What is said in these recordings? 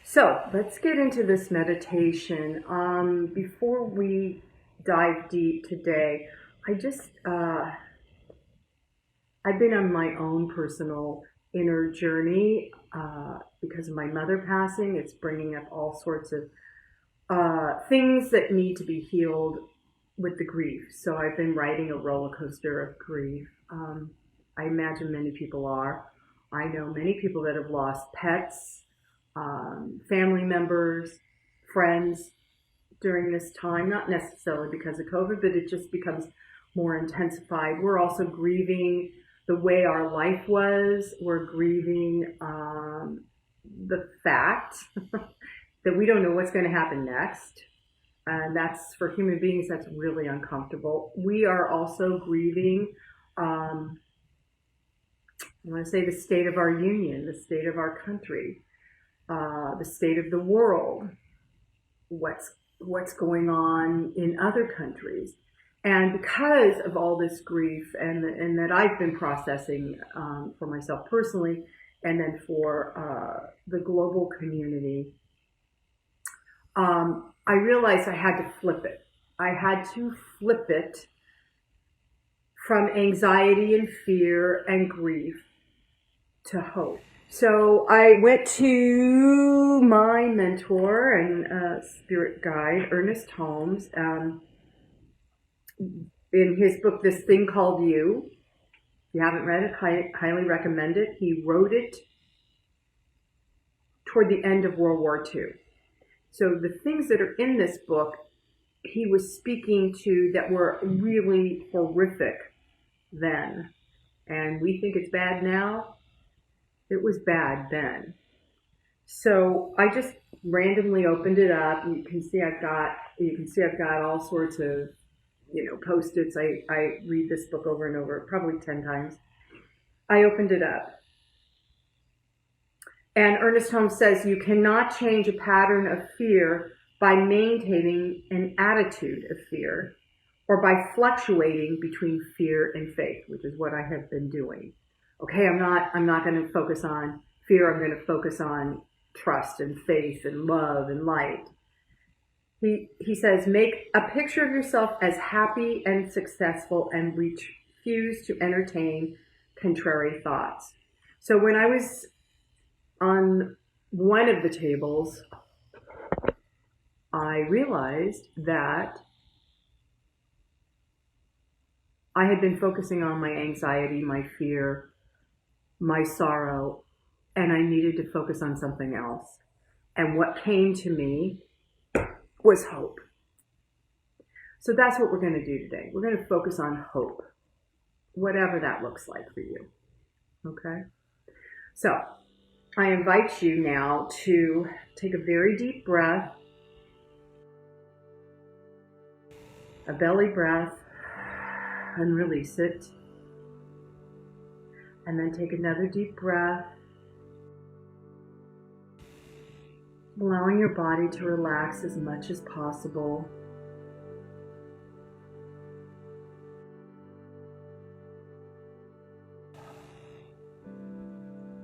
So let's get into this meditation. Before we dive deep today, I just, I've been on my own personal inner journey because of my mother passing. It's bringing up all sorts of things that need to be healed with the grief. So I've been riding a roller coaster of grief. I imagine many people are. I know many people that have lost pets, family members, friends during this time, not necessarily because of COVID, but it just becomes more intensified. We're also grieving the way our life was. We're grieving the fact that we don't know what's going to happen next. And that's, for human beings, that's really uncomfortable. We are also grieving, I want to say, the state of our union, the state of our country, the state of the world, what's going on in other countries. And because of all this grief and that I've been processing for myself personally, and then for the global community, I realized I had to flip it. I had to flip it from anxiety and fear and grief to hope. So I went to my mentor and spirit guide, Ernest Holmes, in his book, This Thing Called You. If you haven't read it, highly recommend it. He wrote it toward the end of World War II. So the things that are in this book, he was speaking to that were really horrific then. And we think it's bad now. It was bad then. So I just randomly opened it up. You can see I've got all sorts of, Post-its. I read this book over and over, probably 10 times. I opened it up. And Ernest Holmes says, you cannot change a pattern of fear by maintaining an attitude of fear or by fluctuating between fear and faith, which is what I have been doing. Okay, I'm not going to focus on fear. I'm going to focus on trust and faith and love and light. He says, make a picture of yourself as happy and successful and refuse to entertain contrary thoughts. So when I was on one of the tables, I realized that I had been focusing on my anxiety, my fear, my sorrow, and I needed to focus on something else. And what came to me was hope. So that's what we're going to do today. We're going to focus on hope, whatever that looks like for you. Okay? So I invite you now to take a very deep breath, a belly breath, and release it. And then take another deep breath, allowing your body to relax as much as possible.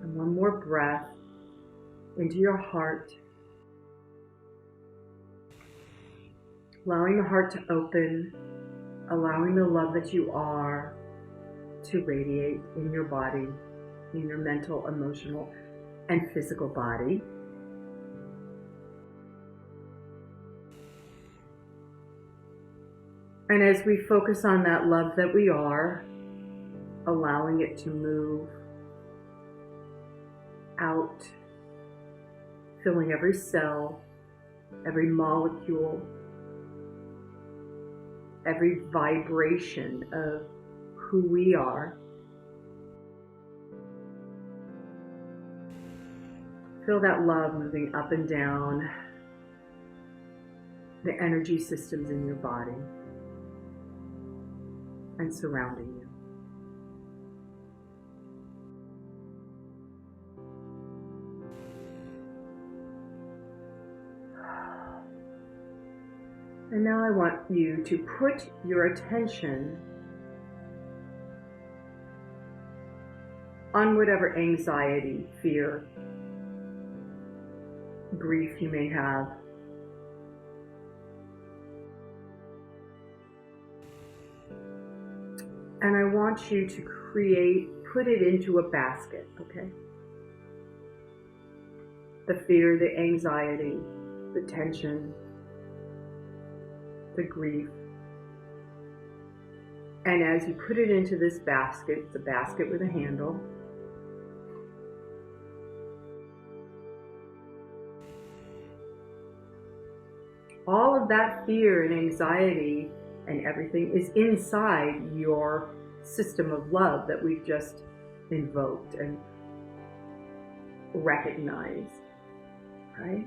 And one more breath into your heart, allowing the heart to open, allowing the love that you are to radiate in your body, in your mental, emotional, and physical body. And as we focus on that love that we are, allowing it to move out, filling every cell, every molecule, every vibration of who we are. Feel that love moving up and down the energy systems in your body and surrounding you. And now I want you to put your attention on whatever anxiety, fear, grief you may have. And I want you to put it into a basket, okay? The fear, the anxiety, the tension, the grief. And as you put it into this basket, it's a basket with a handle, all of that fear and anxiety and everything is inside your system of love that we've just invoked and recognized, right?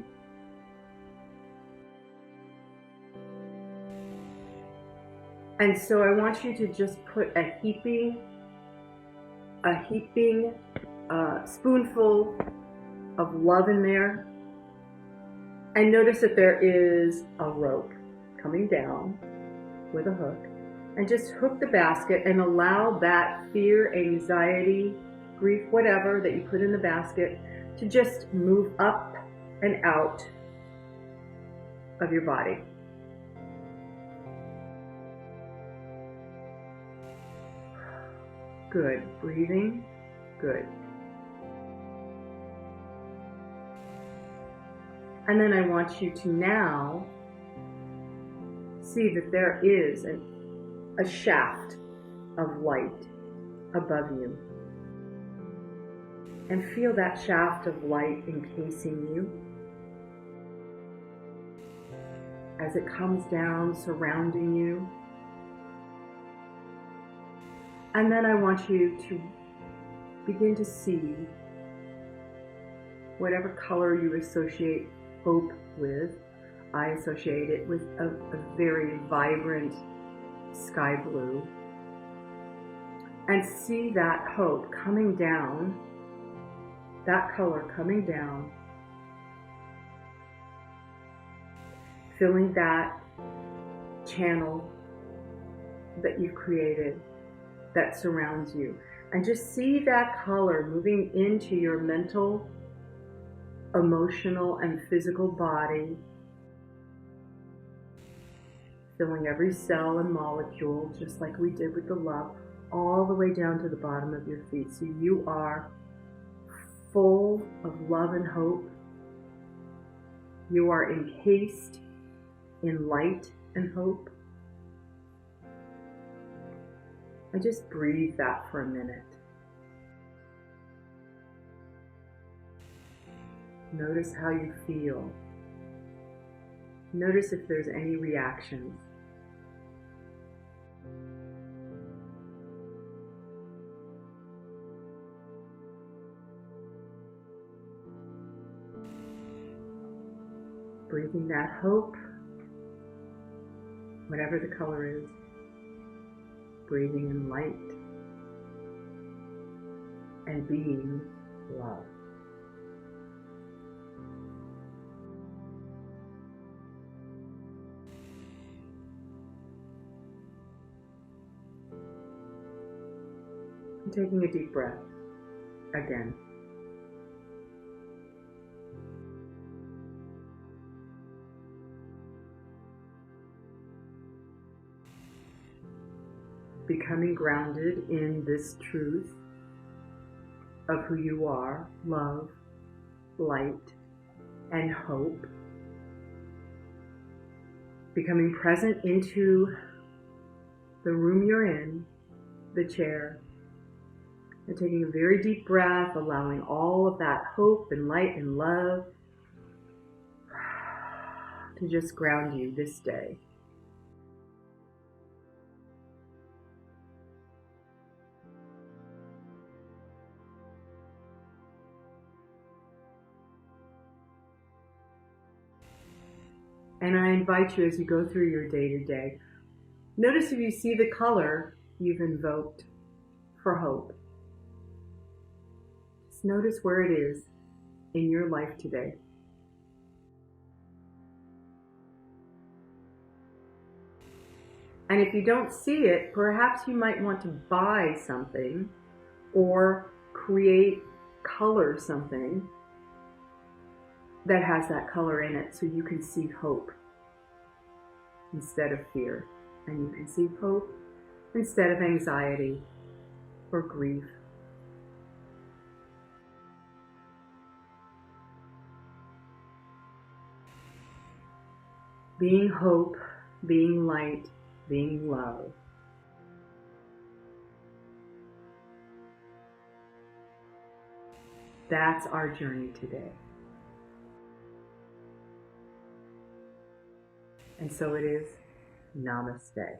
And so I want you to just put a heaping spoonful of love in there. And notice that there is a rope coming down with a hook. And just hook the basket and allow that fear, anxiety, grief, whatever that you put in the basket to just move up and out of your body. Good. Breathing. Good. And then I want you to now see that there is a shaft of light above you. And feel that shaft of light encasing you as it comes down, surrounding you. And then I want you to begin to see whatever color you associate hope with. I associate it with a very vibrant sky blue. And see that hope coming down, that color coming down, filling that channel that you've created that surrounds you. And just see that color moving into your mental, emotional, and physical body, filling every cell and molecule, just like we did with the love, all the way down to the bottom of your feet. So you are full of love and hope. You are encased in light and hope. And just breathe that for a minute. Notice how you feel. Notice if there's any reactions. Breathing that hope, whatever the color is. Breathing in light and being love. And taking a deep breath again. Becoming grounded in this truth of who you are, love, light, and hope. Becoming present into the room you're in, the chair, and taking a very deep breath, allowing all of that hope and light and love to just ground you this day. And I invite you as you go through your day-to-day, notice if you see the color you've invoked for hope. Just notice where it is in your life today. And if you don't see it, perhaps you might want to buy something or color something that has that color in it, so you can see hope instead of fear, and you can see hope instead of anxiety or grief. Being hope, being light, being love. That's our journey today. And so it is. Namaste.